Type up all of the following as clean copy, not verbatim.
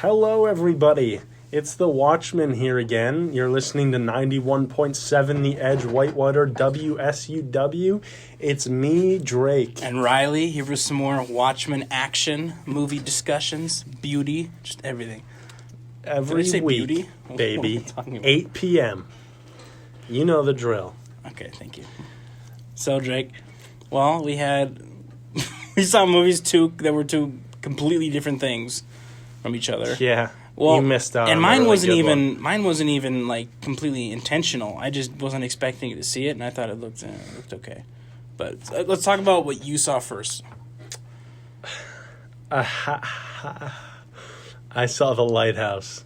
Hello, everybody. It's the Watchmen here again. You're listening to 91.7 The Edge Whitewater WSUW. It's me, Drake. And Riley, here for some more Watchmen action, movie discussions, beauty, just everything. Every Did I say week, beauty? baby, 8 p.m. You know the drill. Okay, thank you. So, Drake, well, we saw movies that were two completely different things from each other. Yeah. Well, you missed out. And on mine really wasn't good even one. mine wasn't even like completely intentional. I just wasn't expecting to see it, and I thought it looked okay. But let's talk about what you saw first. I saw the Lighthouse.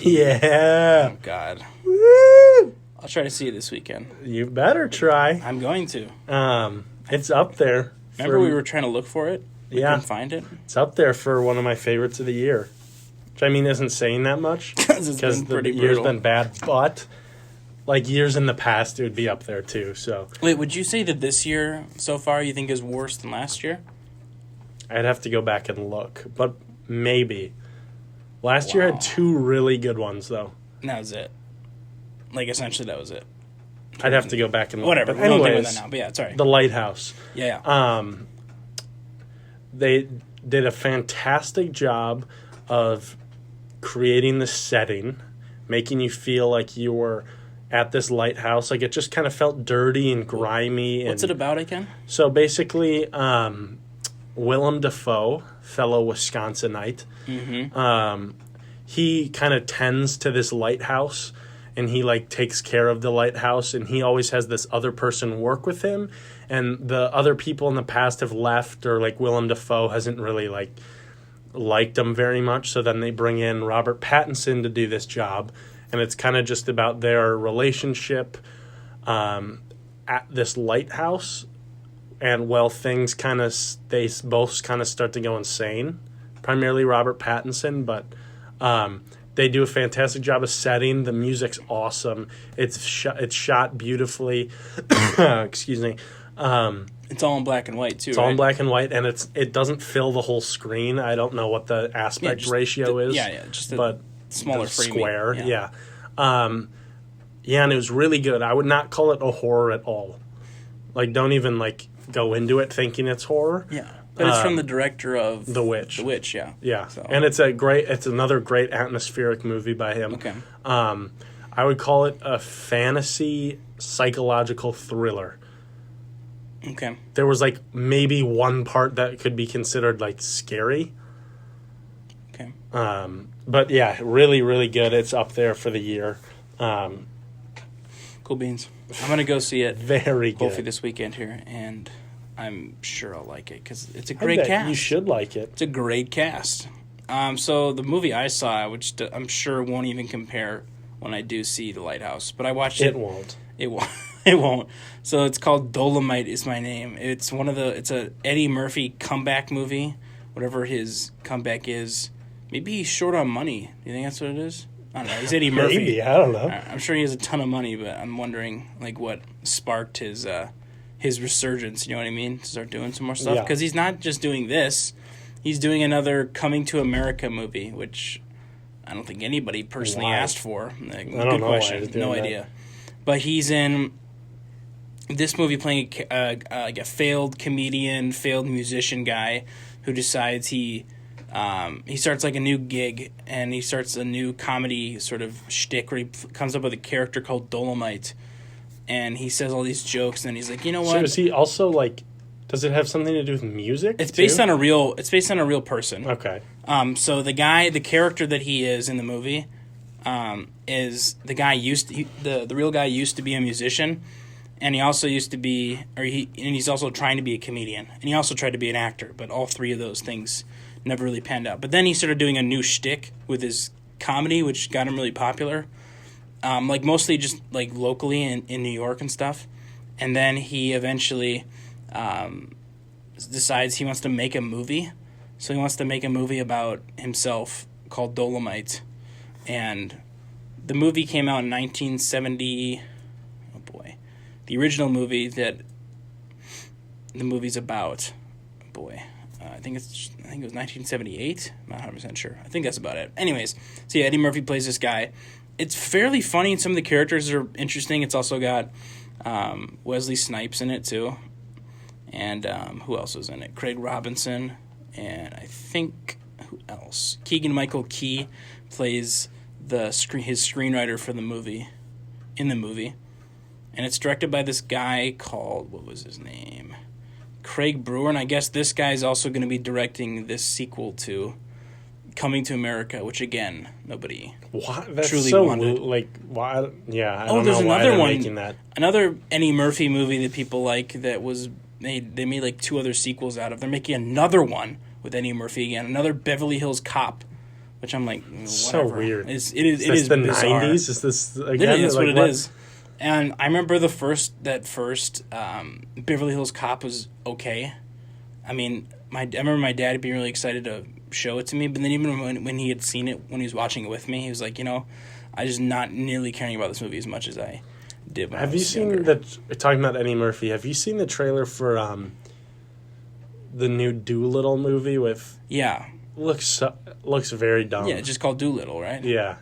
Yeah. Oh God. Woo! I'll try to see it this weekend. You better try. I'm going to. It's up there. Remember we were trying to look for it? We couldn't find it? It's up there for one of my favorites of the year. Which, I mean, isn't saying that much. Because the year's been bad. But, like, years in the past, it would be up there, too. So Wait, would you say that this year, so far, you think is worse than last year? I'd have to go back and look. But maybe. Last year Wow. had two really good ones, though. And that was it. Like, essentially, that was it. I'd have to go back and look. Whatever. But We don't deal with anyways, that now. But yeah, sorry. the Lighthouse. Yeah. They did a fantastic job of creating the setting, making you feel like you were at this lighthouse. Like, it just kind of felt dirty and grimy. What's it about again? So basically, Willem Dafoe, fellow Wisconsinite, he kind of tends to this lighthouse, and he, like, takes care of the lighthouse, and he always has this other person work with him, and the other people in the past have left, or, like, Willem Dafoe hasn't really, liked him very much, so then they bring in Robert Pattinson to do this job, and it's kind of just about their relationship at this lighthouse, and, well, things kind of, they both kind of start to go insane, primarily Robert Pattinson, but they do a fantastic job of setting. The music's awesome. It's shot beautifully. Excuse me. It's all in black and white, too, It's all in black and white, and it doesn't fill the whole screen. I don't know what the aspect ratio is. Yeah, just but smaller framing, square. Yeah. And it was really good. I would not call it a horror at all. Like, don't even, go into it thinking it's horror. Yeah. But it's from the director of The Witch. The Witch, yeah. Yeah, So. and it's another great atmospheric movie by him. Okay. I would call it a fantasy psychological thriller. Okay. There was maybe one part that could be considered scary. Okay. But yeah, really, really good. It's up there for the year. Cool beans. I'm going to go see it. Very good. Hopefully this weekend here, and I'm sure I'll like it because it's a great cast. You should like it. It's a great cast. So the movie I saw, which I'm sure won't even compare when I do see The Lighthouse, but I watched it. It won't. It won't. It won't. So it's called Dolomite Is My Name. It's it's a Eddie Murphy comeback movie, whatever his comeback is. Maybe he's short on money. Do you think that's what it is? I don't know. He's Eddie Murphy. Maybe, I don't know. I'm sure he has a ton of money, but I'm wondering what sparked his resurgence. You know what I mean? To start doing some more stuff because he's not just doing this. He's doing another Coming to America movie, which I don't think anybody personally asked for. I don't good know question. why he's doing No that. idea. But he's in this movie playing a failed comedian, failed musician guy who decides he starts a new gig, and he starts a new comedy sort of shtick where he comes up with a character called Dolomite, and he says all these jokes, and then he's like, you know what? So is he also does it have something to do with music? It's based on a real. It's based on a real person. Okay. So the character that he is in the movie, is the guy the real guy used to be a musician, and he also used to be, and he's also trying to be a comedian, and he also tried to be an actor, but all three of those things never really panned out. But then he started doing a new shtick with his comedy, which got him really popular, mostly just locally in New York and stuff. And then he eventually decides he wants to make a movie. So he wants to make a movie about himself called Dolomite. And the movie came out in 1970. Oh boy. The original movie that the movie's about. Oh boy. think it was 1978. I'm not 100% sure. I think that's about it. Anyways, so yeah, Eddie Murphy plays this guy. It's fairly funny, and some of the characters are interesting. It's also got Wesley Snipes in it too, and who else was in it? Craig Robinson, and I think who else? Keegan-Michael Key plays his screenwriter for the movie, in the movie, and it's directed by this guy called, what was his name? Craig Brewer, and I guess this guy's also going to be directing this sequel to Coming to America, which again nobody That's truly so wanted. Why? Yeah, I Oh, don't there's know why another they're one. making that. Another Eddie Murphy movie that people like that was made. They made like 2 other sequels out of. They're making another one with Eddie Murphy again. Another Beverly Hills Cop, which I'm like, whatever. So weird. It is the bizarre. 90s? Is this again? Literally, that's like, what it is. And I remember that first Beverly Hills Cop was okay. I mean, I remember my dad being really excited to show it to me, but then even when he had seen it, when he was watching it with me, he was like, I just not nearly caring about this movie as much as I did when I was Have you seen younger. talking about Eddie Murphy, have you seen the trailer for the new Doolittle movie with... Yeah. Looks very dumb. Yeah, it's just called Doolittle, right? Yeah.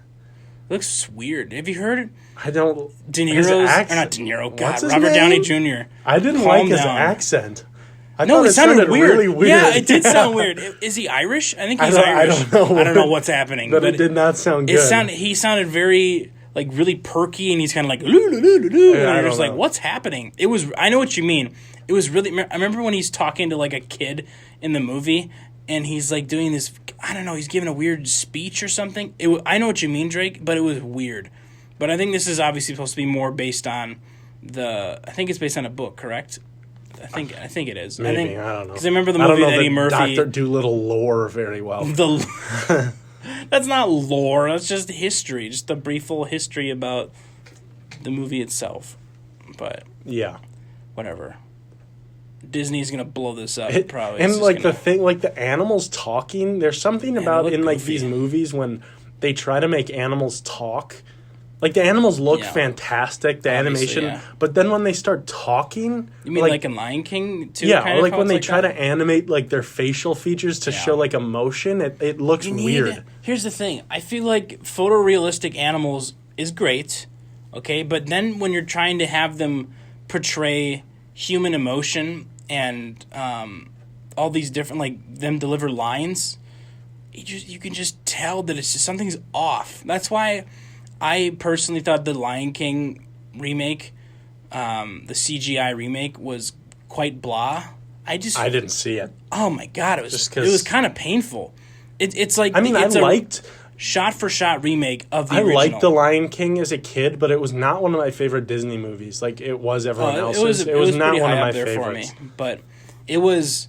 It looks weird. Have you heard I don't... De Niro's... Or not De Niro, God, What's his Robert Downey name? Jr. I didn't Calm like his down. accent. I No, thought it sounded weird. really weird. Yeah, it did Yeah. sound weird. Is he Irish? I think he's I Irish. don't know. I don't know what's happening. But it did not sound good. He sounded very, like, really perky, and he's kind of like, loo, and I I'm don't just like, know. what's happening? I know what you mean. It was really, I remember when he's talking to, like, a kid in the movie, and he's, like, doing this, I don't know, he's giving a weird speech or something. I know what you mean, Drake, but it was weird. But I think this is obviously supposed to be more based on I think it's based on a book, correct? I think it is. Maybe, I don't know. Because I remember the movie with Eddie Murphy. Dr. Doolittle lore very well. That's not lore. That's just history. Just a brief little history about the movie itself. But Yeah. whatever. Disney's gonna blow this up. Probably. And It's just like gonna- the thing, like the animals talking, there's something they about look in like goofy. these movies when they try to make animals talk. Like the animals look Yeah. fantastic, the Obviously, animation, yeah. but then when they start talking, You mean like in Lion King too? yeah, kind or of like how when it's they like try that? to animate like their facial features to Yeah. show like emotion, it looks weird. Here's the thing. I feel like photorealistic animals is great, okay? But then when you're trying to have them portray human emotion and all these different, like, them deliver lines, you can just tell that it's just something's off. That's why I personally thought the Lion King remake, the CGI remake, was quite blah. I didn't see it. Oh my god, it was Just 'cause- kind of painful. It's like, I mean, it's I a liked shot-for-shot remake of the original. liked The Lion King as a kid, but it was not one of my favorite Disney movies. Like it was everyone else's. It was not pretty one of high my up there favorites. for me, but it was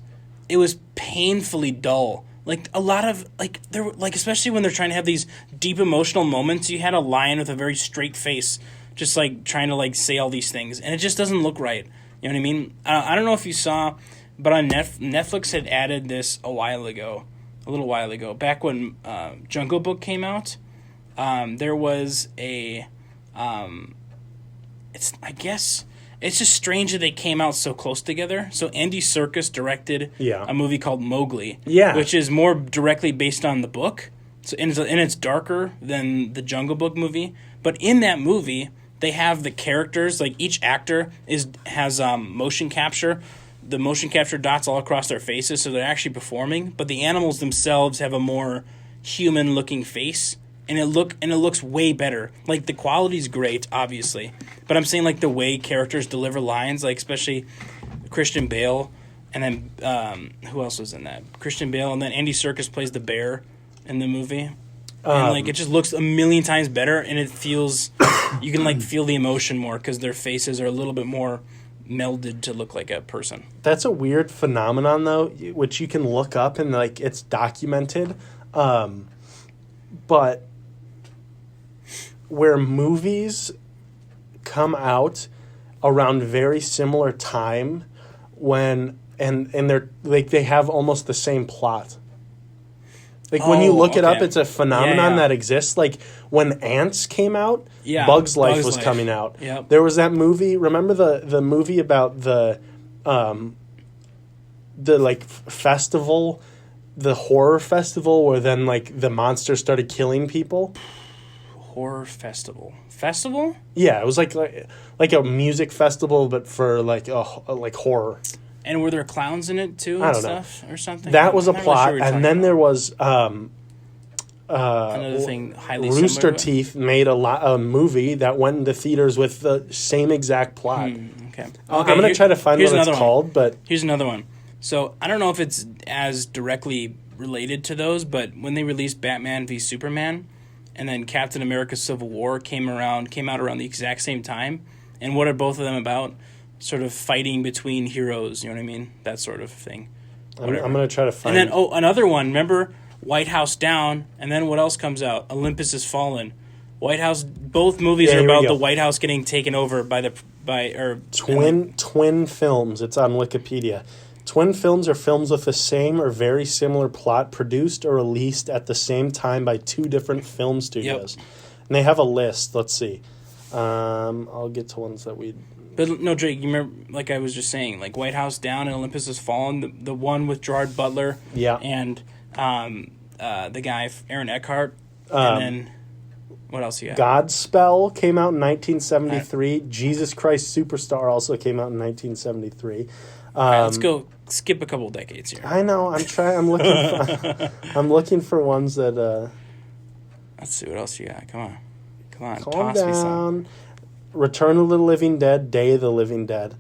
painfully dull. Like a lot of there were, especially when they're trying to have these deep emotional moments. You had a lion with a very straight face, just like trying to say all these things, and it just doesn't look right. You know what I mean? I don't know if you saw, but on Netflix had added this a little while ago, back when Jungle Book came out. There was a it's just strange that they came out so close together. So Andy Serkis directed a movie called Mowgli, which is more directly based on the book. So and it's darker than the Jungle Book movie. But in that movie, they have the characters, like each actor has motion capture. The motion capture dots all across their faces, so they're actually performing. But the animals themselves have a more human-looking face. And it looks way better. Like, the quality's great, obviously. But I'm saying, the way characters deliver lines, especially Christian Bale, and then, who else was in that? Christian Bale, and then Andy Serkis plays the bear in the movie. And, it just looks a million times better, and it feels, you can, feel the emotion more, because their faces are a little bit more melded to look like a person. That's a weird phenomenon, though, which you can look up, and, it's documented. But where movies come out around very similar time and they're they have almost the same plot. When you look it up, it's a phenomenon that exists. When Ants came out, Bugs Life was coming out. Yep. There was that movie. Remember the movie about the festival the horror festival where then like the monster started killing people? Horror festival? Yeah, it was like a music festival, but for like like horror. And were there clowns in it too and stuff or something? That was a plot, and then there was another thing highly Rooster similar Teeth made a movie that went into theaters with the same exact plot. Okay. I'm going to try to find what it's called, but... Here's another one. So, I don't know if it's as directly related to those, but when they released Batman v Superman, and then Captain America Civil War came out around the exact same time, and what are both of them about? Sort of fighting between heroes, you know what I mean? That sort of thing. I'm going to try to find... And then, another one, remember... White House Down, and then what else comes out? Olympus Has Fallen. White House. Both movies are about the White House getting taken over by Twin films. It's on Wikipedia. Twin films are films with the same or very similar plot produced or released at the same time by two different film studios. Yep. And they have a list. Let's see. I'll get to ones that we... But no, Drake, you remember, like I was just saying, like White House Down and Olympus Has Fallen, the one with Gerard Butler and... the guy Aaron Eckhart, and then what else you got? Godspell came out in 1973. Jesus Christ Superstar also came out in 1973. Let's go skip a couple decades here. I know. I'm looking. I'm looking for ones that. Let's see what else you got. Come on. Calm Toss down. me some. Return of the Living Dead. Day of the Living Dead.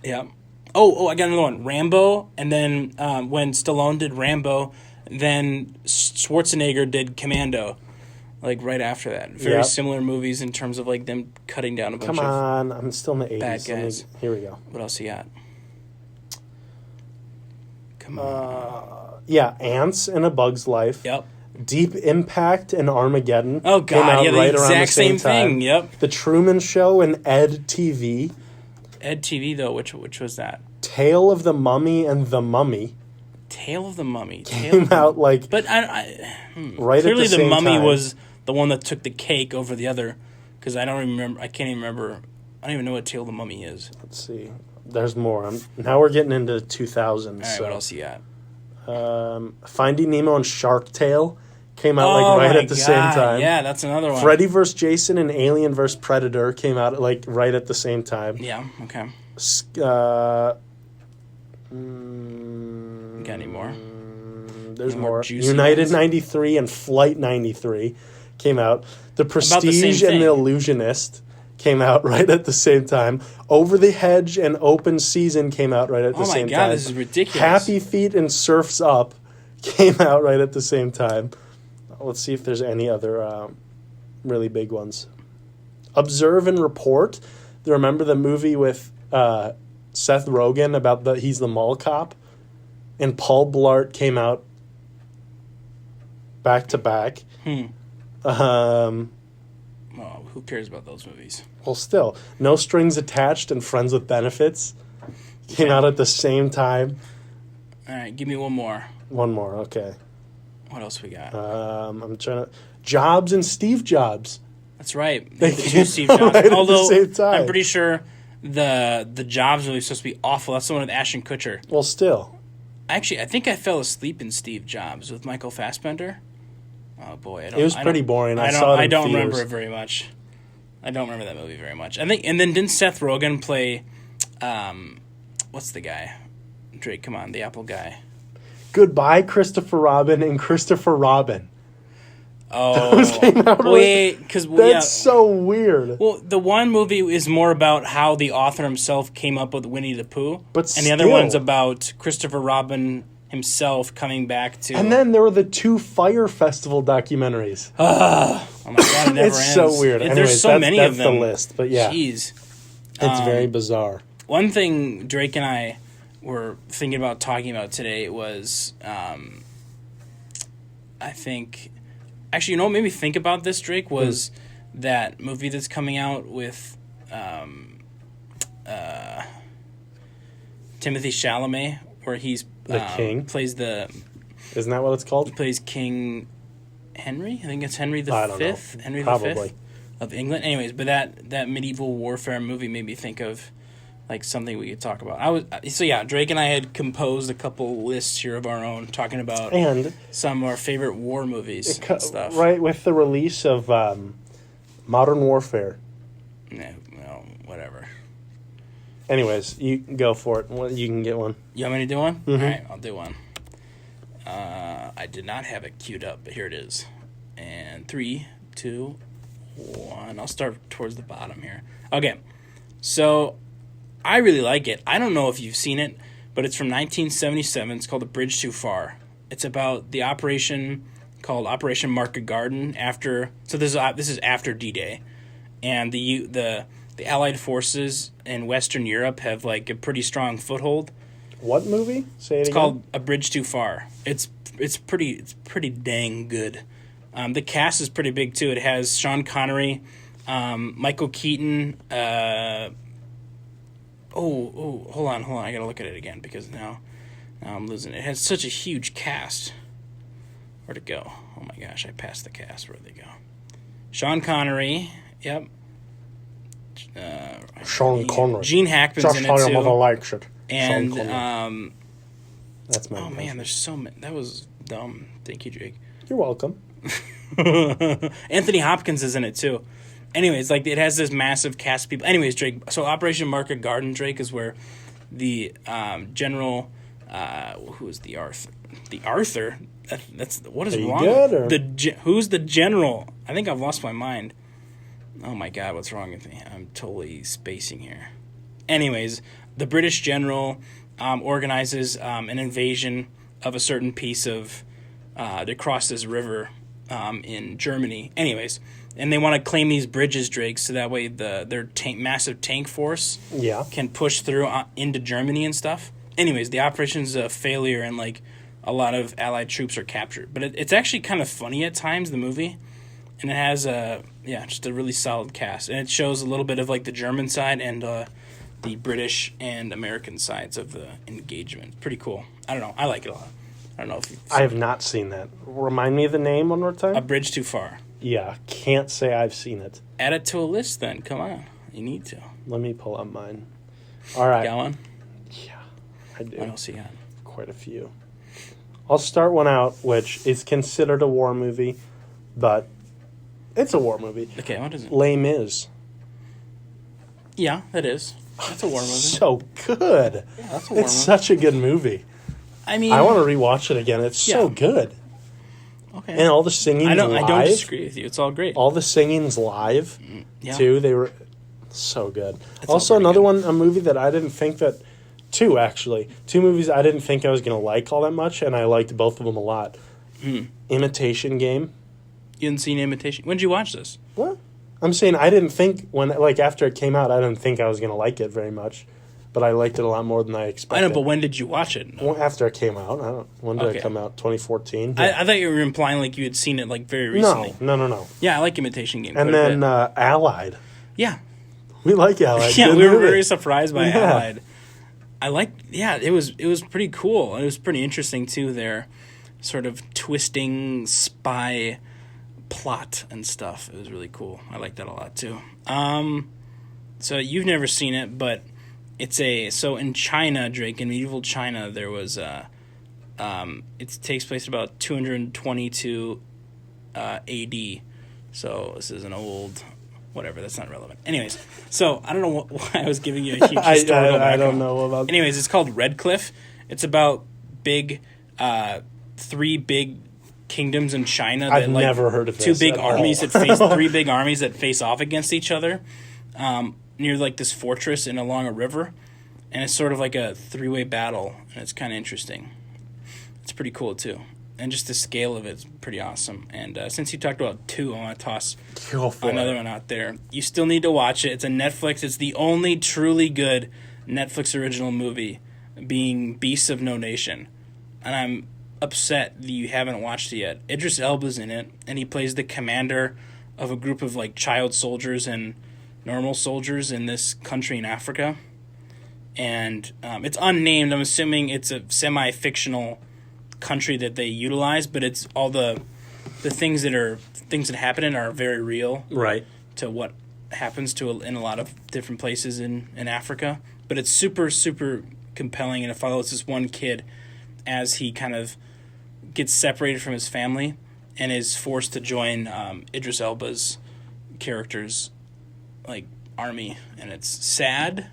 Yep. Oh, I got another one. Rambo, and then when Stallone did Rambo. Then Schwarzenegger did Commando, like right after that. Very similar movies in terms of like them cutting down a bunch of Come on, I'm still in the 80s. bad guys. Here we go. What else you got? Come on. Yeah, Ants in A Bug's Life. Yep. Deep Impact and Armageddon. Oh, God, came out the right exact around the same thing. time. Yep. The Truman Show and Ed TV. Ed TV, though, which was that? Tale of the Mummy and The Mummy. Tale of the Mummy. Came out like... But right clearly at the the same Mummy time. was the one that took the cake over the other, because I can't even remember. I don't even know what Tale of the Mummy is. Let's see. There's more. Now we're getting into the 2000s. All right, so. what else you got? Finding Nemo and Shark Tale came out like right at the same time. Yeah, that's another one. Freddy vs. Jason and Alien vs. Predator came out like right at the same time. Yeah, okay. Got any more? There's more. United ones? 93 and Flight 93 came out. The Prestige and The Illusionist came out right at the same time. Over the Hedge and Open Season came out right at the same time. Oh my God, this is ridiculous. Happy Feet and Surf's Up came out right at the same time. Let's see if there's any other really big ones. Observe and Report. Remember the movie with Seth Rogen about he's the mall cop? And Paul Blart came out back to back. Oh, who cares about those movies? Well, still. No Strings Attached and Friends with Benefits came out at the same time. All right, give me one more. One more, okay. What else we got? I'm trying to... Jobs and Steve Jobs. That's right. They do Steve Jobs. Right Although, at the same time. I'm pretty sure the Jobs movie is supposed to be awful. That's the one with Ashton Kutcher. Well, still. Actually, I think I fell asleep in Steve Jobs with Michael Fassbender. Oh boy, it was pretty boring. I saw it in don't theaters. remember it very much. I don't remember that movie very much. I think, and then didn't Seth Rogen play? What's the guy? Drake, come on, the Apple guy. Goodbye, Christopher Robin and Christopher Robin. Oh, those came out because that's so weird. Well, the one movie is more about how the author himself came up with Winnie the Pooh, and the other one's about Christopher Robin himself coming back to. And then there were the 2 Fire Festival documentaries. Oh my God, it never it's ends. so weird. Anyways, there's so many of them. That's the list, but yeah. Jeez. It's very bizarre. One thing Drake and I were thinking about talking about today was, I think... Actually, you know what made me think about this, Drake, was that movie that's coming out with Timothy Chalamet, where he's... The king? Plays the... Isn't that what it's called? He plays King Henry? I think it's Henry V. I don't know. Henry Probably. V of England. Anyways, but that medieval warfare movie made me think of like something we could talk about. Drake and I had composed a couple lists here of our own, talking about And some of our favorite war movies and stuff. Right, with the release of Modern Warfare. Yeah, well, whatever. Anyways, you go for it. You can get one. You want me to do one? Mm-hmm. All right, I'll do one. I did not have it queued up, but here it is. And 3, 2, 1. I'll start towards the bottom here. Okay, so I really like it. I don't know if you've seen it, but it's from 1977. It's called A Bridge Too Far. It's about the operation called Operation Market Garden. This is after D-Day, and the Allied forces in Western Europe have like a pretty strong foothold. What movie? Say it again. It's called A Bridge Too Far. It's pretty dang good. The cast is pretty big too. It has Sean Connery, Michael Keaton. Hold on. I gotta look at it again because now I'm losing it. It has such a huge cast. Where'd it go? Oh my gosh, I passed the cast. Where'd they go? Sean Connery. Yep. Sean Connery. Gene Hackman's in it too. Mother likes it. And that's my. Oh man, there's so many. That was dumb. Thank you, Jake. You're welcome. Anthony Hopkins is in it too. Anyways, like it has this massive cast of people. Anyways, Drake. So Operation Market Garden, Drake, is where the general, who is the Arthur? The Arthur. That's what is wrong? Good, who's the general? I think I've lost my mind. Oh my God, what's wrong with me? I'm totally spacing here. Anyways, the British general organizes an invasion of a certain piece of. They cross this river in Germany. Anyways. And they want to claim these bridges, Drake, so that way their massive tank force can push through into Germany and stuff. Anyways, the operation's a failure and like a lot of Allied troops are captured. But it's actually kind of funny at times, the movie. And it has just a really solid cast. And it shows a little bit of like the German side and the British and American sides of the engagement. Pretty cool. I don't know. I like it a lot. I don't know if I have not seen that. Remind me of the name one more time. A Bridge Too Far. Yeah, can't say I've seen it. Add it to a list then. Come on. You need to. Let me pull up mine. All right. Got one? Yeah, I do. What else you got? Quite a few. I'll start one out, which is considered a war movie, but it's a war movie. Okay, what is it? Les Mis. Yeah, that is. That's a war movie. So good. Yeah, that's a war It's movie. such a good movie. I mean, I want to rewatch it again. It's so good. Okay. And all the singing live. I don't disagree with you. It's all great. All the singing's live, too. They were so good. It's also, all another good. one, a movie that I didn't think that... Two, actually. Two movies I didn't think I was going to like all that much, and I liked both of them a lot. Imitation Game. You hadn't seen Imitation? When did you watch this? What? I'm saying I didn't think, after it came out, I didn't think I was going to like it very much. But I liked it a lot more than I expected. I know, but when did you watch it? Well, after it came out. When did it come out? 2014? I thought you were implying like you had seen it like very recently. No. Yeah, I like Imitation Game. And then Allied. Yeah. We like Allied. Yeah, Good we were movie. very surprised by Allied. It was pretty cool. It was pretty interesting too, their sort of twisting spy plot and stuff. It was really cool. I like that a lot too. So you've never seen it, but so in China, Drake, in medieval China, there was it takes place about 222 AD. So this is an old whatever, that's not relevant. Anyways, so I don't know why I was giving you a huge historical background. I don't know about. Anyways, it's called Red Cliff. It's about three big kingdoms in China. I've never heard of this. Three big armies that face off against each other near like this fortress and along a river, and it's sort of like a three-way battle, and it's kind of interesting. It's pretty cool too. And just the scale of it's pretty awesome. And since you talked about two, I want to toss another one out there. You still need to watch it. It's a Netflix. It's the only truly good Netflix original movie, being Beasts of No Nation. And I'm upset that you haven't watched it yet. Idris Elba's in it, and he plays the commander of a group of like child soldiers and normal soldiers in this country in Africa. And it's unnamed. I'm assuming it's a semi-fictional country that they utilize, but it's all the things that happen in are very real, right, to what happens in a lot of different places in Africa. but it's super, super compelling, and it follows this one kid as he kind of gets separated from his family and is forced to join Idris Elba's character's like army, and it's sad,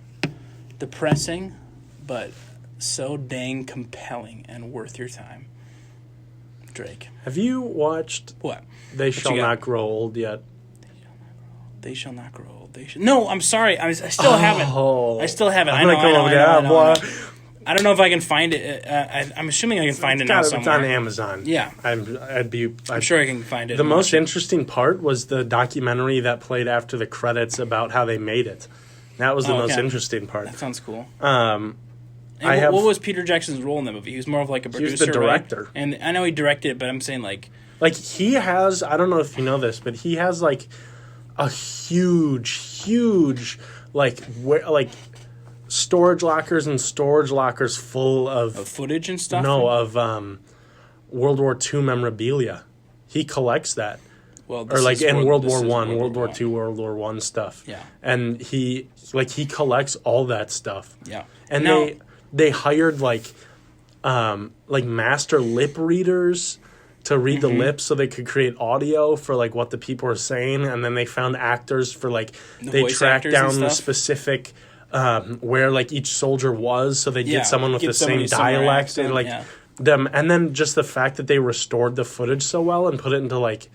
depressing, but so dang compelling and worth your time. Drake, have you watched what? They Shall Not Grow Old yet? They shall not grow old. No, I'm sorry. I still haven't. I still haven't. I know. I don't know if I can find it. I'm assuming I can find it now somewhere. It's on Amazon. Yeah. I'm sure I can find it. The most interesting part was the documentary that played after the credits about how they made it. That was the most interesting part. That sounds cool. What was Peter Jackson's role in the movie? He was more of like a producer, he was the director. Right? And I know he directed it, but I'm saying like he has, I don't know if you know this, but he has like a huge storage lockers full of footage and stuff. No, of World War II memorabilia. He collects that. Well, or like in World War One, World War II, World War One stuff. Yeah. And he collects all that stuff. Yeah. And now, they hired like master lip readers to read the lips so they could create audio for like what the people are saying, and then they found actors for like they tracked down the specific where like each soldier was, so they get someone with the same dialect and like them, and then just the fact that they restored the footage so well and put it into like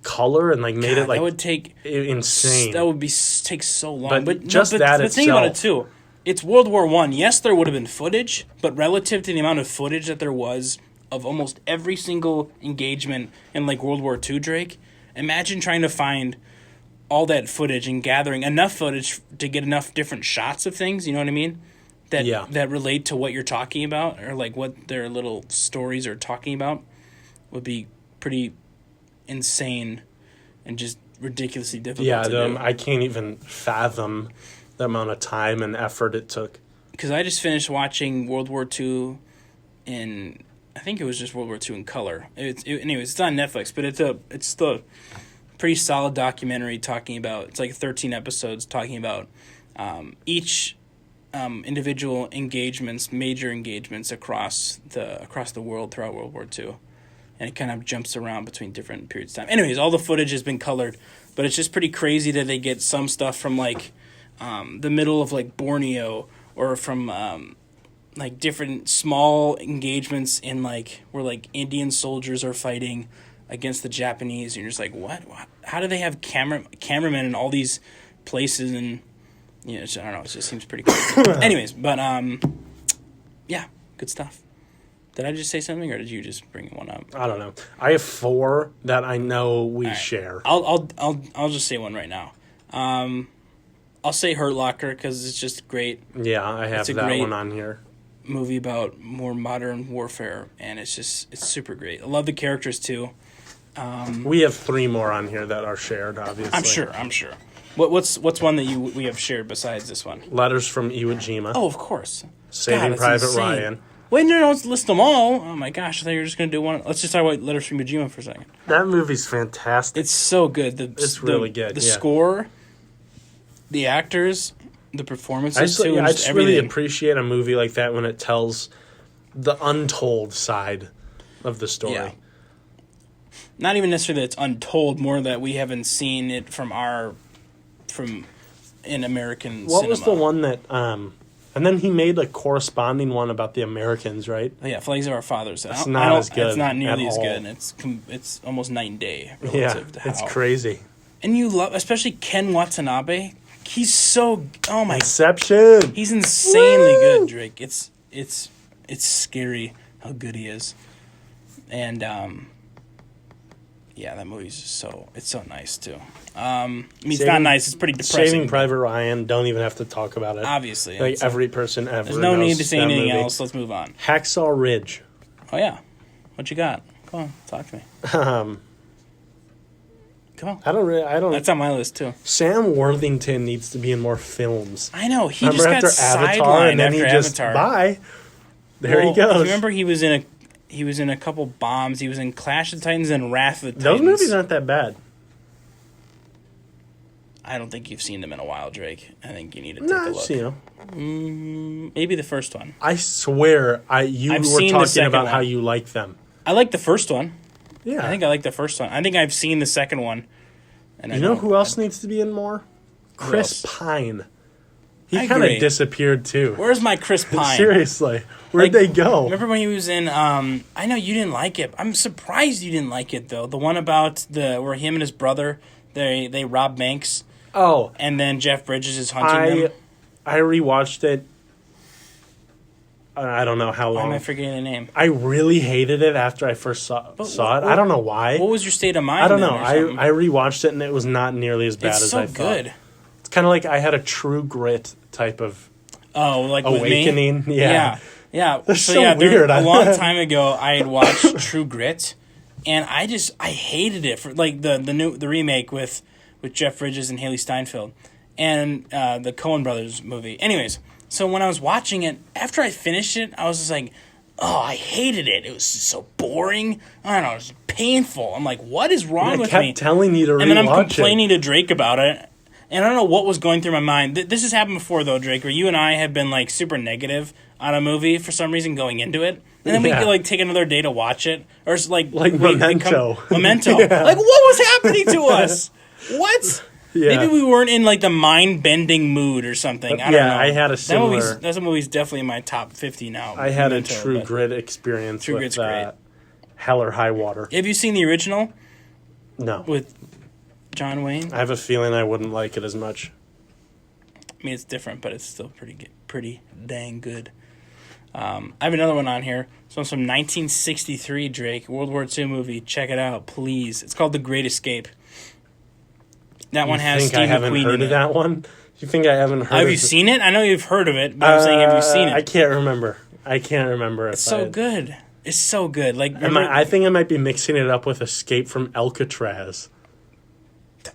color and like made it like that would take insane. That would take so long, but think about it too. It's World War I. Yes, there would have been footage, but relative to the amount of footage that there was of almost every single engagement in like World War II, Drake, imagine trying to find all that footage and gathering enough footage to get enough different shots of things, you know what I mean? That relate to what you're talking about, or like what their little stories are talking about, would be pretty insane and just ridiculously difficult to do. I can't even fathom the amount of time and effort it took. Because I just finished watching World War II in, I think it was just World War II in color. Anyways, it's on Netflix, but it's the pretty solid documentary talking about, it's like 13 episodes talking about each individual engagements, major engagements across the world throughout World War II. And it kind of jumps around between different periods of time. Anyways, all the footage has been colored, but it's just pretty crazy that they get some stuff from like the middle of like Borneo, or from like different small engagements in like where like Indian soldiers are fighting against the Japanese, and you're just like, what? How do they have cameramen in all these places? And I don't know, it just seems pretty cool. Anyways, but yeah, good stuff. Did I just say something, or did you just bring one up? I don't know. I have 4 that I know we share. I'll just say one right now. I'll say Hurt Locker because it's just great. Yeah, I have that one on here. Movie about more modern warfare, and it's super great. I love the characters too. We have 3 more on here that are shared, obviously. I'm sure. What's one that we have shared besides this one? Letters from Iwo Jima. Oh, of course. Saving Private Ryan. Wait, no, let's list them all. Oh my gosh, I thought you were just going to do one. Let's just talk about Letters from Iwo Jima for a second. That movie's fantastic. It's so good. It's really good. The score, the actors, the performances too. I just really appreciate a movie like that when it tells the untold side of the story. Yeah. Not even necessarily that it's untold, more that we haven't seen it from in American cinema. What was the one that... and then he made a corresponding one about the Americans, right? Oh, yeah, Flags of Our Fathers. It's not as good. It's not nearly as good. It's almost night and day relative to how. It's crazy. And you love, especially Ken Watanabe. He's so... Oh, my... Inception! He's insanely good, Drake. It's scary how good he is. And, yeah, that movie's so nice, too. It's not nice. It's pretty depressing. Saving Private Ryan. Don't even have to talk about it. Obviously. Like every person ever There's no need to say anything movie. else. Let's move on. Hacksaw Ridge. Oh, yeah. What you got? Come on. Talk to me. Come on. I don't... That's on my list, too. Sam Worthington needs to be in more films. I know. He just got sidelined and then after Avatar. Bye. There he goes. Remember he was in a couple bombs. He was in Clash of the Titans and Wrath of the Titans. Those movies aren't that bad. I don't think you've seen them in a while, Drake. I think you need to take a I've look. seen them. Maybe the first one. I swear, you I've were seen the talking second about one. how you like them. I like the first one. Yeah. I think I like the first one. I think I've seen the second one. And You know who else needs to be in more? Chris else? Pine. I He kind agree. of disappeared too. Where's my Chris Pine? Seriously, where'd Like, they go? Remember when he was in? I know you didn't like it. I'm surprised you didn't like it though. The one about where him and his brother they rob banks, Oh, and then Jeff Bridges is hunting them. I rewatched it. I don't know how Why am I long. forgetting the name? I really hated it after I first saw it. I don't know why. What was your state of mind? I don't then, know. or something? I rewatched it and it was not nearly as bad It's as so I thought. good. It's kind of like I had a True Grit type of Oh, like with me? awakening. Yeah. Yeah. That's so so yeah, weird. A long time ago, I had watched True Grit, and I hated it for like the remake with Jeff Bridges and Haley Steinfeld, and the Coen Brothers movie. Anyways, so when I was watching it, after I finished it, I was just like, oh, I hated it. It was just so boring. I don't know, it was painful. I'm like, what is wrong I with kept me? telling you to rewatch And then I'm it. complaining to Drake about it. And I don't know what was going through my mind. This has happened before, though, Drake, where you and I have been, like, super negative on a movie for some reason going into it. And then we Yeah. could, like, take another day to watch it. Or, it's like Memento. Memento. Yeah. Like, what was happening to us? What? Yeah. Maybe we weren't in, like, the mind-bending mood or something. I don't Yeah, know. I had a similar- That movie's definitely in my top 50 now. I had Memento, a True but- Grit experience True with Grit's great. Hell or High Water. Have you seen the original No. with John Wayne? I have a feeling I wouldn't like it as much. I mean, it's different, but it's still pretty dang good. I have another one on here. So it's from 1963, Drake, World War II movie. Check it out, please. It's called The Great Escape. That one has think Steve I haven't McQueen heard in of it. that one? You think I haven't heard Have of you seen it? I know you've heard of it, but I'm saying, have you seen it? I can't remember. It's so good. It's so good. Like, I think I might be mixing it up with Escape from Alcatraz.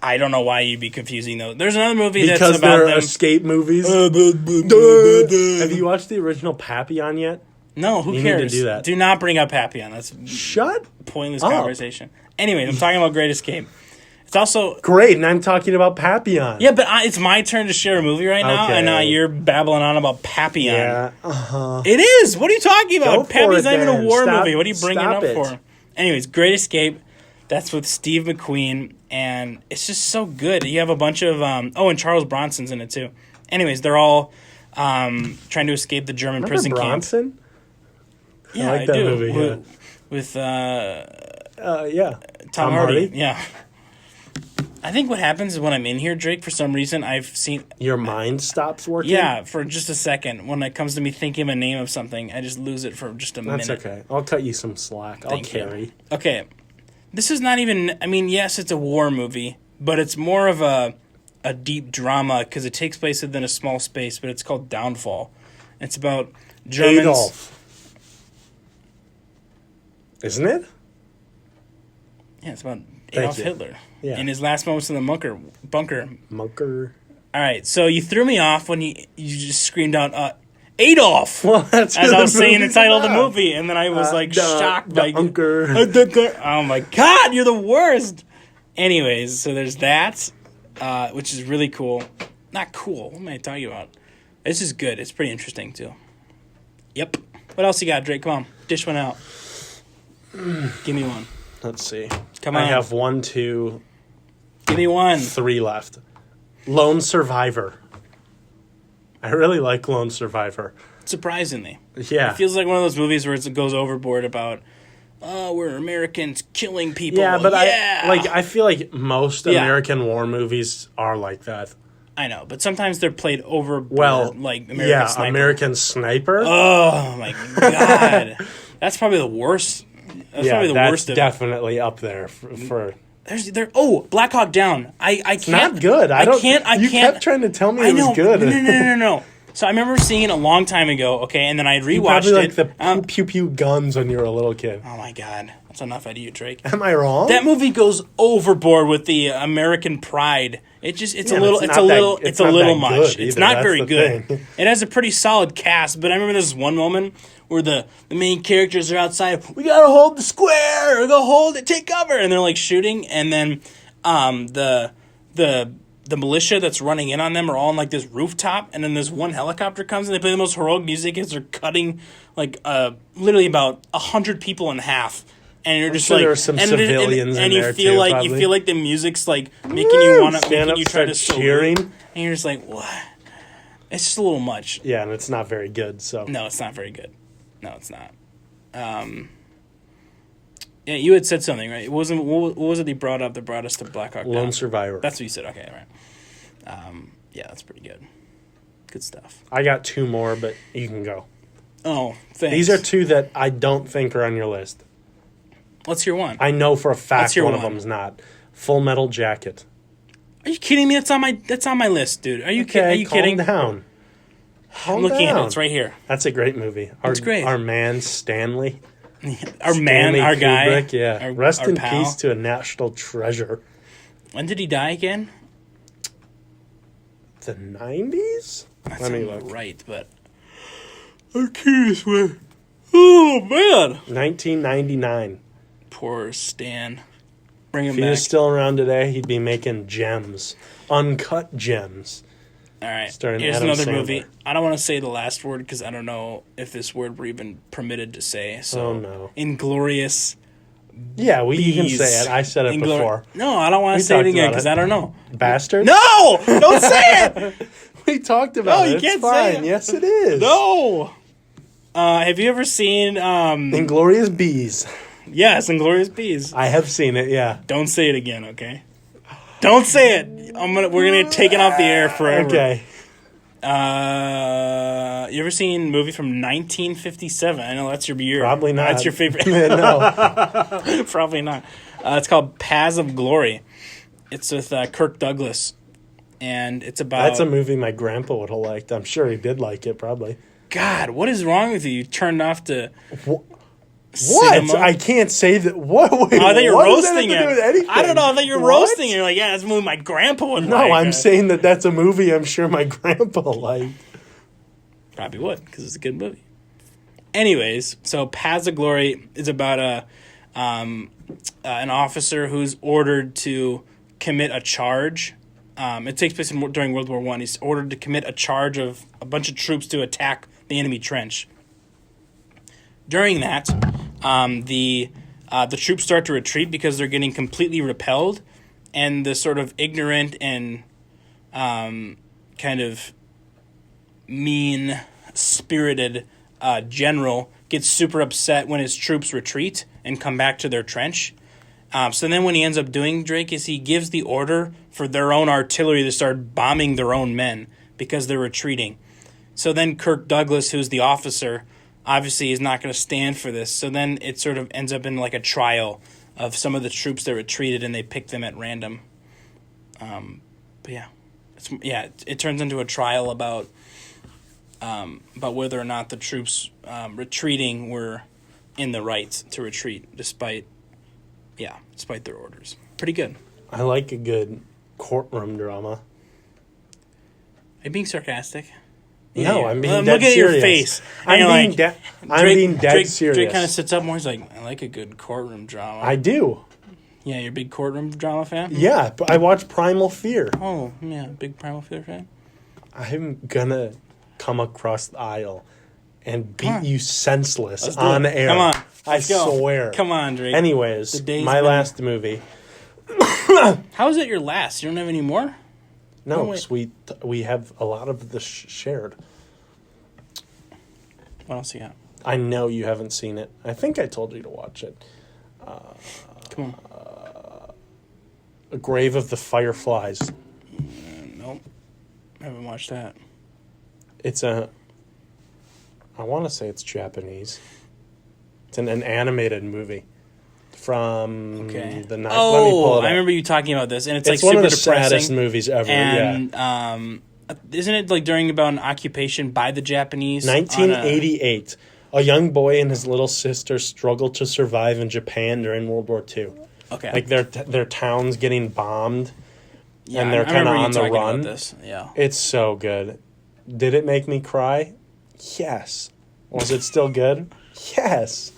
I don't know why you'd be confusing those. There's another movie Because that's about they're them. escape movies. Have you watched the original Papillon yet? No, who You need to cares? do that. Do not bring up Papillon. That's Shut pointless up. conversation. Anyways, I'm talking about Great Escape. It's also Great, and I'm talking about Papillon. yeah, but it's my turn to share a movie right now, Okay. and you're babbling on about Papillon. Yeah. It is. What are you talking Go about? for Papillon's it, not even a then. war Stop- movie. What are you bringing stop up it. for? Anyways, Great Escape. That's with Steve McQueen, and it's just so good. You have a bunch of and Charles Bronson's in it too. Anyways, they're all trying to escape the German Remember prison camp. Bronson? Yeah, like I that do. movie, yeah. With Yeah. Tom Hardy. Yeah. I think what happens is when I'm in here, Drake, for some reason, I've seen... Your mind stops working? Yeah, for just a second. When it comes to me thinking of a name of something, I just lose it for just a That's minute. okay. I'll cut you some slack. Thank you. I'll carry. Okay. This is not even... I mean, yes, it's a war movie, but it's more of a deep drama because it takes place within a small space, but it's called Downfall. It's about Germans... Adolf. Isn't it? Yeah, it's about Adolf you. Hitler. Yeah. In his last moments in the bunker. Munker. All right, so you threw me off when you just screamed out, Adolf! Well, that's As what I was saying the movie's title of the about. movie, and then I was shocked by Unker. oh my god, you're the worst. Anyways, so there's that, which is really cool. Not cool. What am I talking about? This is good. It's pretty interesting too. Yep. What else you got, Drake? Come on, dish one out. Give me one. Let's see. Come on. I have 1, 2, Give me one. 3 left. Lone Survivor. I really like Lone Survivor. Surprisingly, Yeah. it feels like one of those movies where it goes overboard about, we're Americans killing people. Yeah, but yeah. I feel like most Yeah. American war movies are like that. I know, but sometimes they're played overboard, Well, like American yeah, Sniper. American Sniper. Oh my god, that's probably the worst. That's yeah, probably the that's worst of it. definitely up there for Black Hawk Down. I can't. not good. I can't. You can't. kept trying to tell me I it know. was good. No. So I remember seeing it a long time ago. Okay, and then I You rewatched probably it. like the pew pew guns when you were a little kid. Oh my god, that's enough out of you, Drake. Am I wrong? That movie goes overboard with the American pride. It's Yeah, a little it's not that much. good It's either. not That's very the good. thing. It has a pretty solid cast, but I remember this one moment where the main characters are outside. We gotta hold the square. We gotta hold it. Take cover, and they're like shooting, and then the the militia that's running in on them are all on like this rooftop, and then this one helicopter comes and they play the most heroic music as they're cutting like literally about 100 people in half. And you're just there are some civilians and in you there feel too, like probably. You feel like the music's like making you want to stand up, try to cheering, salute, and you're just like, what? It's just a little much. Yeah, and it's not very good. So no, it's not very good. No, it's not. Yeah, you had said something, right? It wasn't. What was it? He brought up that brought us to Black Hawk Down. Lone Survivor. That's what you said. Okay, right. Yeah, that's pretty good. Good stuff. I got 2 more, but you can go. Oh, thanks. These are 2 that I don't think are on your list. Let's hear one. I know for a fact hear one of one. them's not. Full Metal Jacket. Are you kidding me? That's on my list, dude. Are you Okay, Are you kidding? Calm down. I'm looking at it. It's right here. That's a great movie. It's great. Our man Stanley. Our man, Stanley our guy. Kubrick, yeah. Rest our in pal. peace to a national treasure. When did he die again? The 90s? That's Let me not look. right, but I can't swear. Oh man, 1999. poor Stan. Bring him If he back. was still around today, he'd be making gems. Uncut gems. All right, starring here's Adam another Sandler. movie. I don't want to say the last word because I don't know if this word were even permitted to say. So, Oh, no. Inglorious. Yeah, you can Bees. say it. I said it before. No, I don't want We to say it talked again about because it. I don't know. Bastard? No, don't say it. We talked about No, it. you It's can't say fine. it. Yes, it is. No. Have you ever seen? Inglorious Bees. Yes, Inglorious Bees. I have seen it, yeah. Don't say it again, okay? Don't say it. We're gonna get taken off the air forever. Okay. You ever seen a movie from 1957? I know that's your year. Probably not. That's your favorite. No. Probably not. It's called Paths of Glory. It's with Kirk Douglas, and it's about. That's a movie my grandpa would have liked. I'm sure he did like it, probably. God, what is wrong with you? You turned off to. What? Cinema? I can't say that. What? Wait, Oh, I thought you were what does that roasting have to do with it. anything? I don't know. I thought you were What? roasting it. You're like, yeah, that's a movie my grandpa would No, like. I'm saying that's a movie I'm sure my grandpa liked. Probably would, because it's a good movie. Anyways, so Paths of Glory is about an officer who's ordered to commit a charge. It takes place during World War I. He's ordered to commit a charge of a bunch of troops to attack the enemy trench. During that, the troops start to retreat because they're getting completely repelled, and the sort of ignorant and kind of mean-spirited general gets super upset when his troops retreat and come back to their trench. So then what he ends up doing, Drake, is he gives the order for their own artillery to start bombing their own men because they're retreating. So then Kirk Douglas, who's the officer, obviously is not going to stand for this. So then it sort of ends up in like a trial of some of the troops that retreated, and they pick them at random. But yeah, it turns into a trial about whether or not the troops retreating were in the right to retreat, despite their orders. Pretty good. I like a good courtroom drama. Are you being sarcastic? No, I'm being Look dead at serious. your face. I'm And being, you're I'm being dead serious. Drake kind of sits up more. He's like, I like a good courtroom drama. I do. Yeah, you're a big courtroom drama fan? Yeah, but I watch Primal Fear. Oh, yeah, big Primal Fear fan. I'm gonna come across the aisle and beat on. you senseless Let's do on it. air. Come on. I Let's go. swear. Come on, Drake. Anyways, The day's my been- last movie. How is it your last? You don't have any more? No, Oh, wait. 'cause we have a lot of the shared. What else you got? I know you haven't seen it. I think I told you to watch it. Come on. A Grave of the Fireflies. Nope. I haven't watched that. It's I want to say it's Japanese. It's an animated movie from Okay. the night. Let me pull it up. I remember you talking about this, and it's It's like one super of the depressing. saddest movies ever. And yeah. isn't it like during about an occupation by the Japanese? 1988. A young boy and his little sister struggle to survive in Japan during World War II. Okay. Like their town's getting bombed, yeah, and they're I kind of remember you on the talking run. about this. Yeah. It's so good. Did it make me cry? Yes. Was it still good? Yes.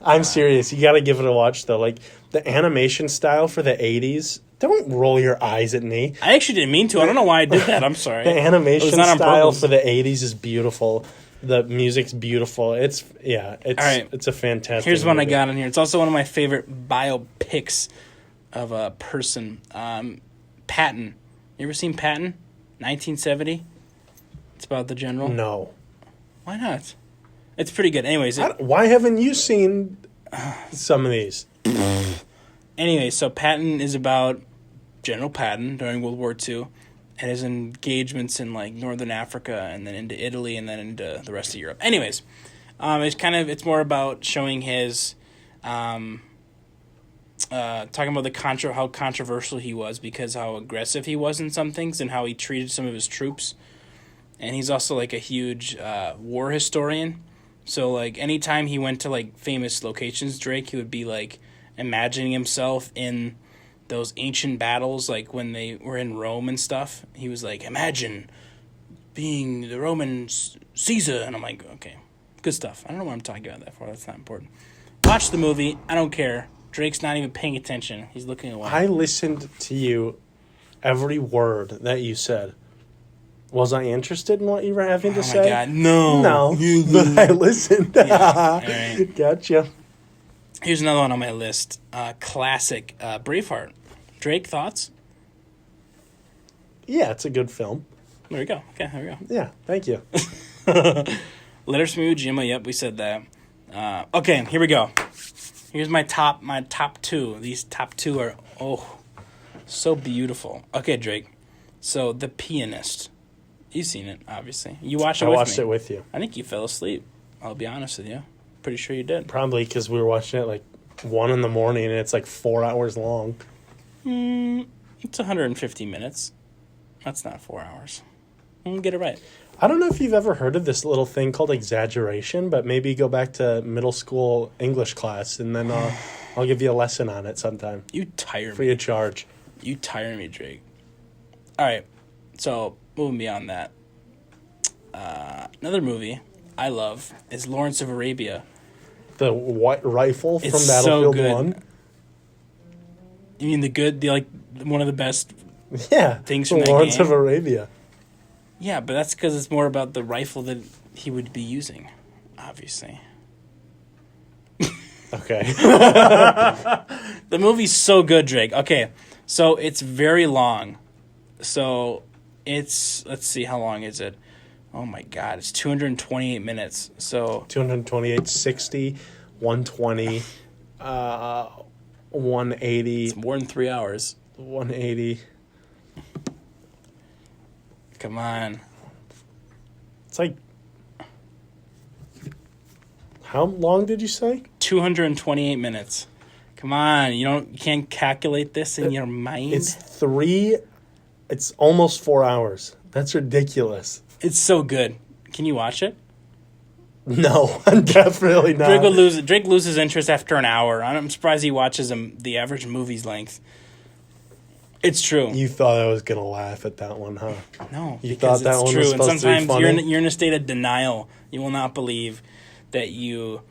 I'm serious. You got to give it a watch though. Like the animation style for the 80s Don't roll your eyes at me. I actually didn't mean to. I don't know why I did that. I'm sorry. The animation It was not on style purpose. for the 80s is beautiful. The music's beautiful. It's All right. It's a fantastic Here's one I movie. got in here. It's also one of my favorite biopics of a person. Patton. You ever seen Patton? 1970? It's about the general. No. Why not? It's pretty good. Anyways. Why haven't you seen some of these? Anyway, so Patton is about General Patton during World War II and his engagements in like Northern Africa and then into Italy and then into the rest of Europe. Anyways, it's more about showing his talking about how controversial he was because how aggressive he was in some things and how he treated some of his troops. And he's also like a huge war historian. So like anytime he went to like famous locations, Drake, he would be like imagining himself in those ancient battles, like when they were in Rome and stuff. He was like, imagine being the Roman Caesar. And I'm like, okay, good stuff. I don't know what I'm talking about that for. That's not important. Watch the movie. I don't care. Drake's not even paying attention. He's looking away. I listened to you, every word that you said. Was I interested in what you were having to say? Oh my God, no. No, but I listened. All right. Gotcha. Here's another one on my list. Classic Braveheart. Drake, thoughts? Yeah, it's a good film. There we go. Okay, there we go. Yeah, thank you. Letters from Iwo Jima. Yep, we said that. Okay, here we go. Here's my top two. These top two are, so beautiful. Okay, Drake. So, The Pianist. You've seen it, obviously. You watched it with me. I watched it with you. I think you fell asleep. I'll be honest with you. Pretty sure you did. Probably because we were watching it like 1 a.m. and it's like 4 hours long. It's 150 minutes. That's not 4 hours. Get it right. I don't know if you've ever heard of this little thing called exaggeration, but maybe go back to middle school English class and then I'll give you a lesson on it sometime. You tire Free me. of charge. You tire me, Drake. All right. So, moving beyond that. Another movie I love is Lawrence of Arabia. The white rifle from It's Battlefield so good. 1? You mean one of the best? Yeah. Things from that Lawrence game? of Arabia. Yeah, but that's because it's more about the rifle that he would be using, obviously. Okay. The movie's so good, Drake. Okay, so it's very long. So let's see, how long is it? Oh my God, it's 228 minutes. So 228, 60, 120, 180. it's more than 3 hours. 180. Come on. It's like, how long did you say? 228 minutes. Come on, you can't calculate this in your mind? It's almost 4 hours. That's ridiculous. It's so good. Can you watch it? No, I'm definitely not. Drake loses interest after an hour. I'm surprised he watches the average movie's length. It's true. You thought I was going to laugh at that one, huh? No, You because thought that it's one true. was And supposed to be sometimes funny? you're in a state of denial. You will not believe that you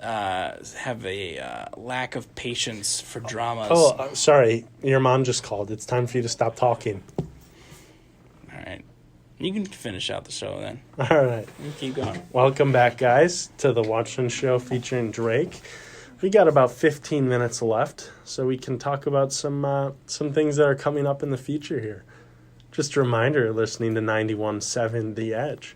have a lack of patience for dramas. Oh, sorry. Your mom just called. It's time for you to stop talking. All right. You can finish out the show then. All right. You keep going. Welcome back, guys, to the Watchmen Show featuring Drake. We got about 15 minutes left, so we can talk about some things that are coming up in the future here. Just a reminder, you're listening to 91.7 The Edge.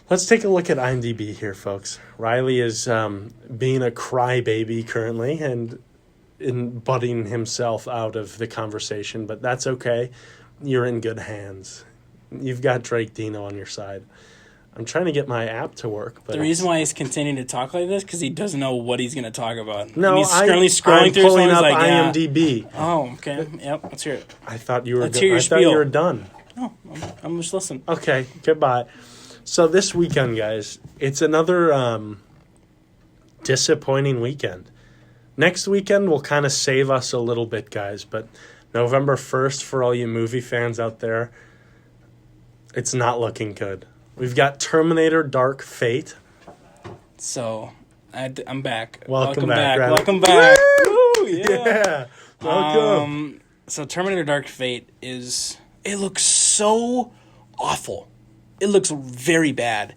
Let's take a look at IMDb here, folks. Riley is being a crybaby currently and butting himself out of the conversation, but that's okay. You're in good hands. You've got Drake Dino on your side. I'm trying to get my app to work. But The reason why he's continuing to talk like this because he doesn't know what he's going to talk about. No, And he's currently scrolling I'm through pulling something. up Like, IMDb. Oh, okay. Yep. Let's hear it. I thought you were. Let's hear your I thought you spiel. were done. No, I'm just listening. Okay, goodbye. So this weekend, guys, it's another disappointing weekend. Next weekend will kind of save us a little bit, guys, but November 1st, for all you movie fans out there, it's not looking good. We've got Terminator Dark Fate. So, I'm back. Welcome back, Riley. Welcome back. Woo! Woo, yeah. Yeah. Welcome. So Terminator Dark Fate it looks so awful. It looks very bad.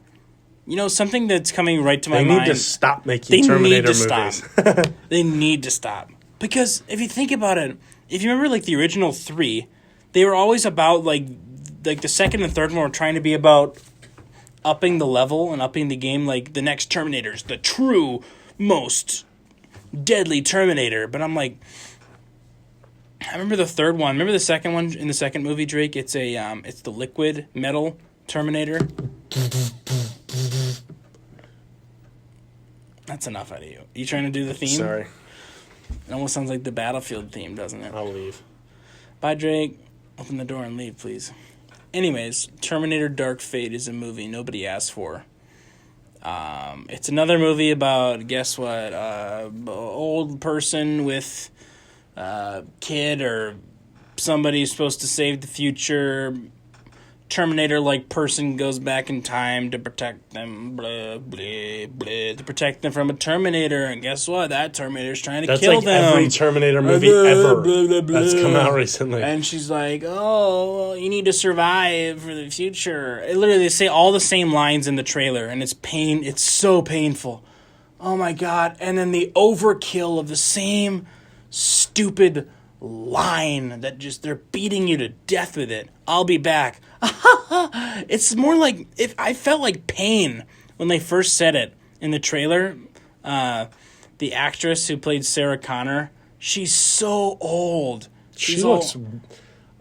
Something that's coming right to my mind. They need to stop making Terminator movies. They need to stop. Because if you think about it, if you remember, like, the original 3, they were always about, like the second and third one were trying to be about upping the level and upping the game. Like, the next Terminator's the true, most deadly Terminator. But I'm like, I remember the third one. Remember the second one in the second movie, Drake? It's it's the liquid metal Terminator. That's enough out of you. You trying to do the theme? Sorry. It almost sounds like the Battlefield theme, doesn't it? I'll leave. Bye, Drake. Open the door and leave, please. Anyways, Terminator Dark Fate is a movie nobody asked for. It's another movie about, guess what, old person with kid or somebody who's supposed to save the future. Terminator-like person goes back in time to protect them, blah, blah, blah, to protect them from a Terminator. And guess what? That Terminator's trying to kill them. That's like every Terminator movie ever that's come out recently. And she's like, oh, you need to survive for the future. Literally, they say all the same lines in the trailer, and it's so painful. Oh, my God. And then the overkill of the same stupid line that just they're beating you to death with it. I'll be back. It's more like I felt like pain when they first said it in the trailer. The actress who played Sarah Connor, she's so old. She looks.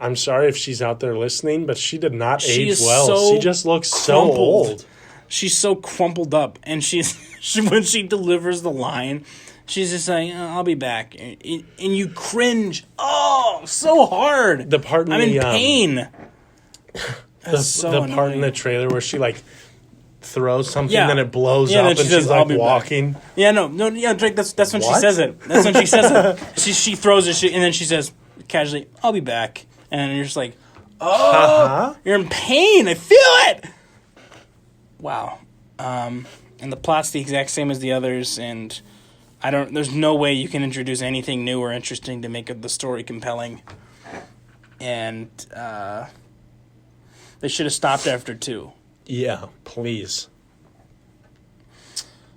I'm sorry if she's out there listening, but she did not age well. She just looks so old. She's so crumpled up, and when she delivers the line, she's just like, I'll be back. And you cringe. Oh, so hard. The part I'm in pain. The part in the trailer where she, like, throws something, then it blows up, and she's, like, walking. Back. Yeah, Drake, that's when she says it. That's when she says it. She throws it, and then she says, casually, I'll be back. And you're just like, oh, you're in pain. I feel it. Wow. And the plot's the exact same as the others, and there's no way you can introduce anything new or interesting to make the story compelling. And they should have stopped after 2. Yeah, please.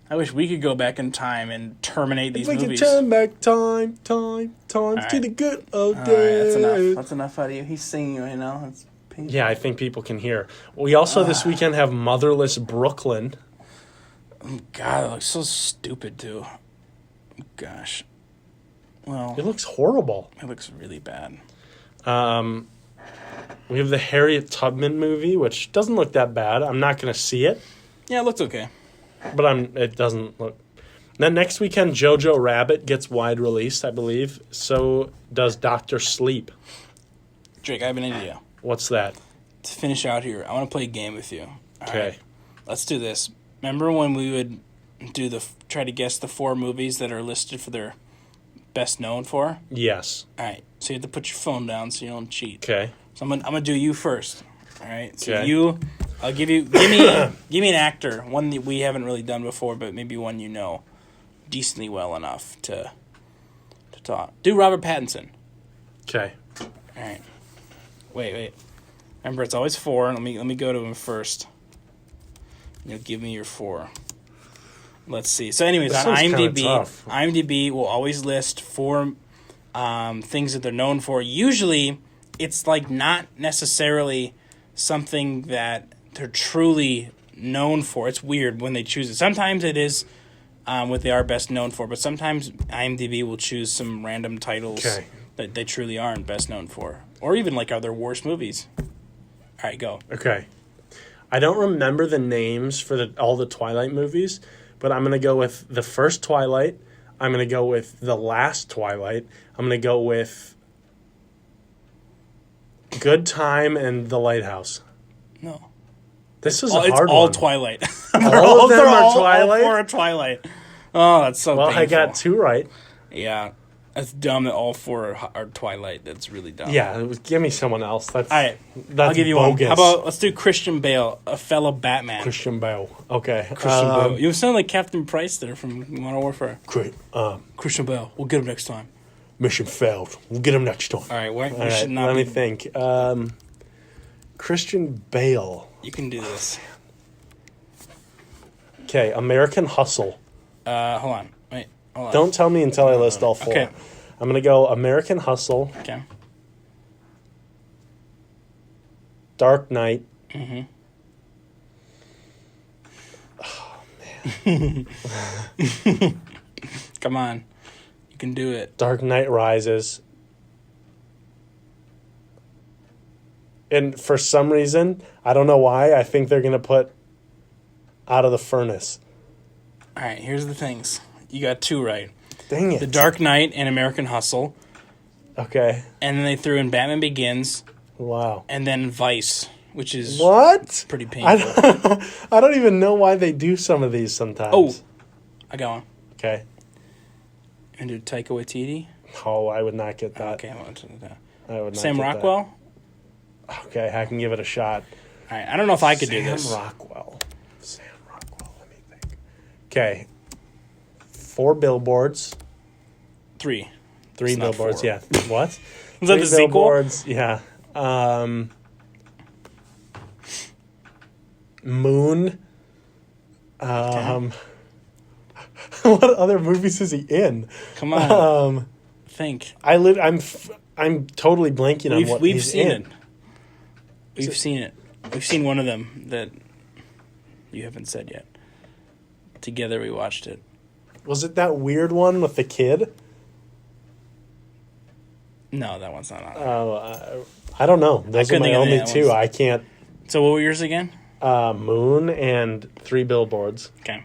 I wish we could go back in time and terminate these movies. We can turn back time to the good old days. That's enough. That's enough out of you. He's singing right now. That's painful. Yeah, I think people can hear. We also this weekend have Motherless Brooklyn. Oh, God, it looks so stupid, too. Gosh. Well, it looks horrible. It looks really bad. We have the Harriet Tubman movie, which doesn't look that bad. I'm not going to see it. Yeah, it looks okay. But it doesn't look... Then next weekend, Jojo Rabbit gets wide release, I believe. So does Dr. Sleep. Drake, I have an idea. What's that? To finish out here, I want to play a game with you. Okay. Right, let's do this. Remember when we would try to guess the 4 movies that are listed for their best known for? Yes. All right. So you have to put your phone down so you don't cheat. Okay. So I'm gonna do you first. All right. So okay. I'll give me an actor, one that we haven't really done before, but maybe one you know decently well enough to talk. Do Robert Pattinson. Okay. All right. Wait. Remember, it's always 4. Let me go to him first. You'll give me your 4. Let's see. So, anyways, on IMDb will always list 4 things that they're known for. Usually, it's like not necessarily something that they're truly known for. It's weird when they choose it. Sometimes it is what they are best known for, but sometimes IMDb will choose some random titles that they truly aren't best known for, or even like are their worst movies. All right, go. Okay. I don't remember the names for all the Twilight movies, but I'm going to go with the first Twilight. I'm going to go with the last Twilight. I'm going to go with Good Time and The Lighthouse. No. This is a hard one. It's all Twilight. All of them are Twilight? All 4 are Twilight. Oh, that's so painful. I got 2 right. Yeah. That's dumb that all 4 are Twilight. That's really dumb. Yeah, give me someone else. That's, all right. That's I'll give you bogus. one. How about, let's do Christian Bale, a fellow Batman. Christian Bale. Okay. Christian Bale. You sound like Captain Price there from Modern Warfare. Great. Christian Bale. We'll get him next time. Mission failed. We'll get him next time. All right, what? All right, let me think. Christian Bale. You can do this. Okay, American Hustle. Hold on. Wait, hold on. Don't tell me until I list all 4. Okay. I'm going to go American Hustle. Okay. Dark Knight. Mm-hmm. Oh, man. Come on. You can do it. Dark Knight Rises. And for some reason, I don't know why, I think they're going to put Out of the Furnace. All right, here's the things. You got 2 right. Dang it. The Dark Knight and American Hustle. Okay. And then they threw in Batman Begins. Wow. And then Vice, which is what? pretty painful. I don't even know why they do some of these sometimes. Oh, I got one. Okay. And do Taika Waititi. Oh, I would not get that. Okay, I want to do that. I would not Sam get Rockwell. that. Okay, I can give it a shot. All right, I don't know if I could do this. Sam Rockwell. Let me think. Okay. 4 billboards. 3. 3 It's not billboards, 4. yeah. What? Is that 3 the sequel? billboards, yeah. Moon. What other movies is he in? Come on. Think. I'm totally blanking on what we've he's seen in. it. We've seen it. We've seen one of them that you haven't said yet. Together we watched it. Was it that weird one with the kid? No, that one's not on there. Oh, I don't know. Those are couldn't my think of only the 2. ones. I can't. So what were yours again? Moon and 3 billboards. Okay.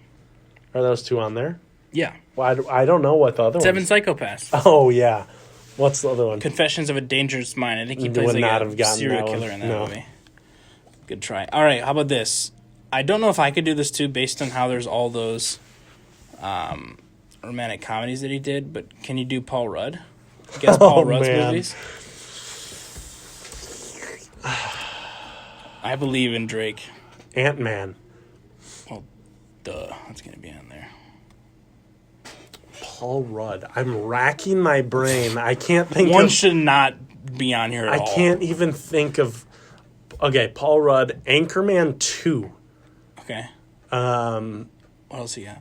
Are those 2 on there? Yeah. Well, I don't know what the other 7 ones. Psychopaths. Oh, yeah. What's the other one? Confessions of a Dangerous Mind. I think he Would plays not like have a gotten serial that one. killer in that No. movie. Good try. All right, how about this? I don't know if I could do this too based on how there's all those romantic comedies that he did, but can you do Paul Rudd? Guess Paul Rudd's man. movies? I believe in Drake. Ant-Man. Well, duh. That's going to be on there. Paul Rudd. I'm racking my brain. I can't think One of... should not be on here at all. I can't even think of... Okay, Paul Rudd. Anchorman 2. Okay. What else you got?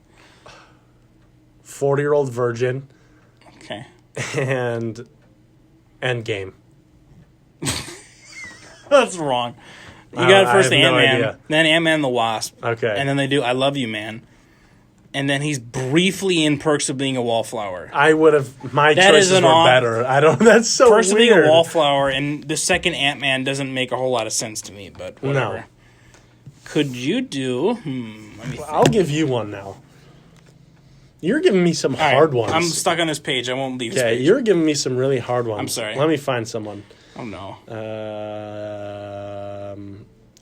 40-Year-Old Virgin. Okay. And Endgame. That's wrong. You got first I have no Ant-Man, idea. then Ant-Man and the Wasp. Okay. And then they do I Love You, Man. And then he's briefly in Perks of Being a Wallflower. I would have... My That is choices an were off- better. I don't... That's so Perks of Being weird. a Wallflower and the second Ant-Man doesn't make a whole lot of sense to me, but whatever. No. Could you do... let me think. I'll give you one now. You're giving me some All right, hard ones. I'm stuck on this page. I won't leave this Okay, page. you're giving me some really hard ones. I'm sorry. Let me find someone. Oh, no.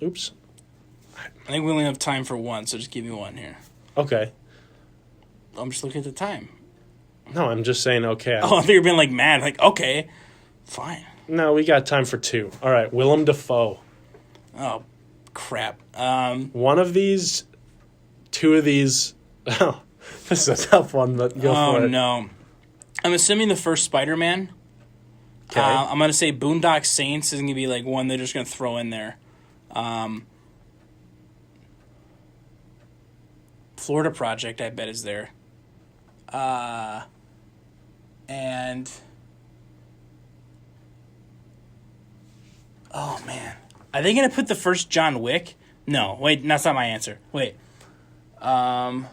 Oops. I think we only have time for one, so just give me one here. Okay. I'm just looking at the time. No, I'm just saying okay. Oh, I think you're being like mad. Like, okay, fine. No, we got time for 2. All right, Willem Dafoe. Oh, crap. One of these, 2 of these. Oh, this is a tough one, but go for it. Oh, no. I'm assuming the first Spider-Man. Okay. I'm going to say Boondock Saints is going to be like one they're just going to throw in there. Florida Project, I bet, is there. And... Oh, man. Are they going to put the first John Wick? No. Wait, that's not my answer. Wait. They're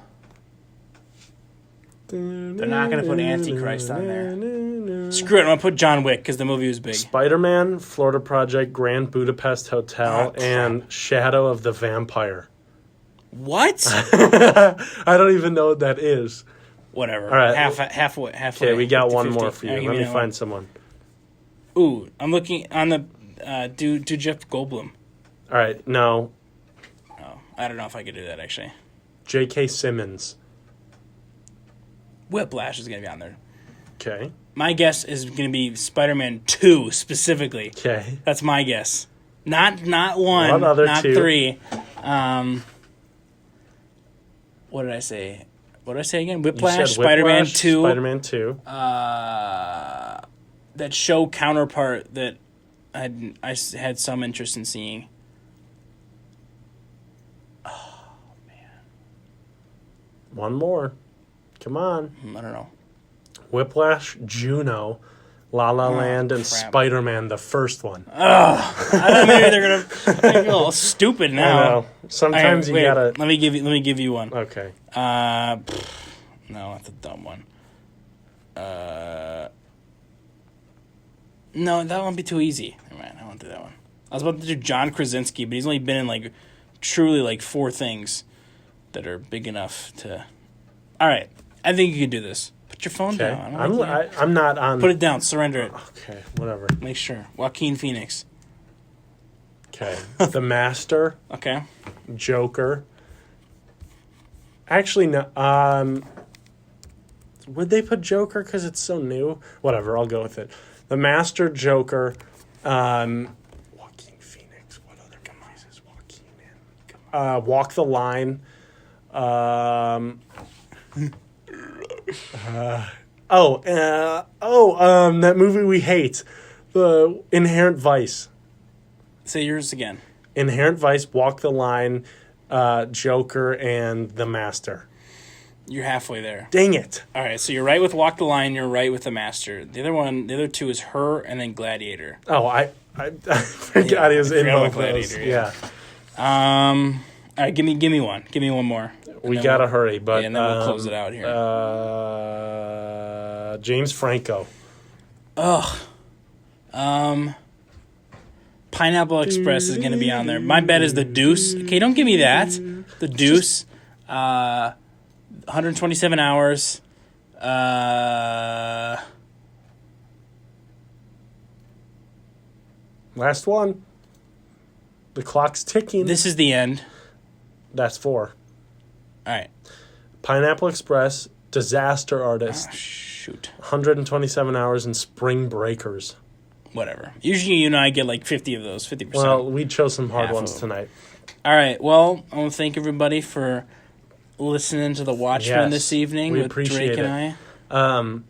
not going to put Antichrist on there. Screw it, I'm going to put John Wick because the movie was big. Spider-Man, Florida Project, Grand Budapest Hotel, Oh, and Shadow of the Vampire. What? I don't even know what that is. Whatever. All right. Halfway. Okay, we got 50-50. one more for you. All right, Let me give that find one. someone. Ooh, I'm looking on the... do Jeff Goldblum. All right, no. Oh, I don't know if I could do that, actually. J.K. Simmons. Whiplash is going to be on there. Okay. My guess is going to be Spider-Man 2, specifically. Okay. That's my guess. Not one, What other not 2? 3. What did I say? what did I say again? You Whiplash, said Spider-Man Whiplash, 2. Spider-Man 2. That show counterpart that I had some interest in seeing. Oh, man. One more. Come on. I don't know. Whiplash, Juno, La La Land, and crap. Spider-Man, the first one. I thought maybe they're gonna make me a little stupid now. I know. Sometimes Alright, you gotta... Let me give you one. Okay. No, that's a dumb one. No, that won't be too easy. Right, I won't do that one. I was about to do John Krasinski, but he's only been in like truly like 4 things that are big enough to. All right, I think you can do this. Put your phone Okay. down. I'm not on... Put it down. Surrender it. Okay, whatever. Make sure. Joaquin Phoenix. Okay. The Master, Okay. Joker. Actually, no. Would they put Joker because it's so new? Whatever, I'll go with it. The Master, Joker, Joaquin Phoenix. What other movies is Joaquin in? Walk the Line. That movie we hate, the Inherent Vice. Say yours again. Inherent Vice, Walk the Line, Joker, and The Master. You're halfway there. Dang it! All right, so you're right with Walk the Line. You're right with The Master. The other two is Her and then Gladiator. Oh, I forgot he was in both of those. Yeah. All right, give me one. Give me one more. We gotta hurry, but and then we'll close it out here. James Franco. Ugh. Pineapple Express is going to be on there. My bet is The Deuce. Okay, don't give me that. The Deuce. 127 hours. Last one. The clock's ticking. This is the end. That's 4. All right. Pineapple Express, Disaster Artist, Shoot. 127 hours, and Spring Breakers. Whatever. Usually you and I get like 50 of those, 50%. Well, we chose some hard Half ones of them. tonight. All right. Well, I want to thank everybody for listening to the Watchmen this evening we with appreciate Drake and I.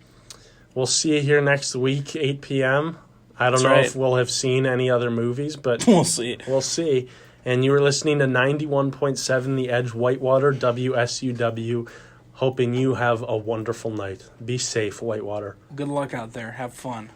We'll see you here next week, 8 p.m. I don't know if we'll have seen any other movies, but We'll see. We'll see. And you were listening to 91.7 The Edge, Whitewater, WSUW, hoping you have a wonderful night. Be safe, Whitewater. Good luck out there. Have fun.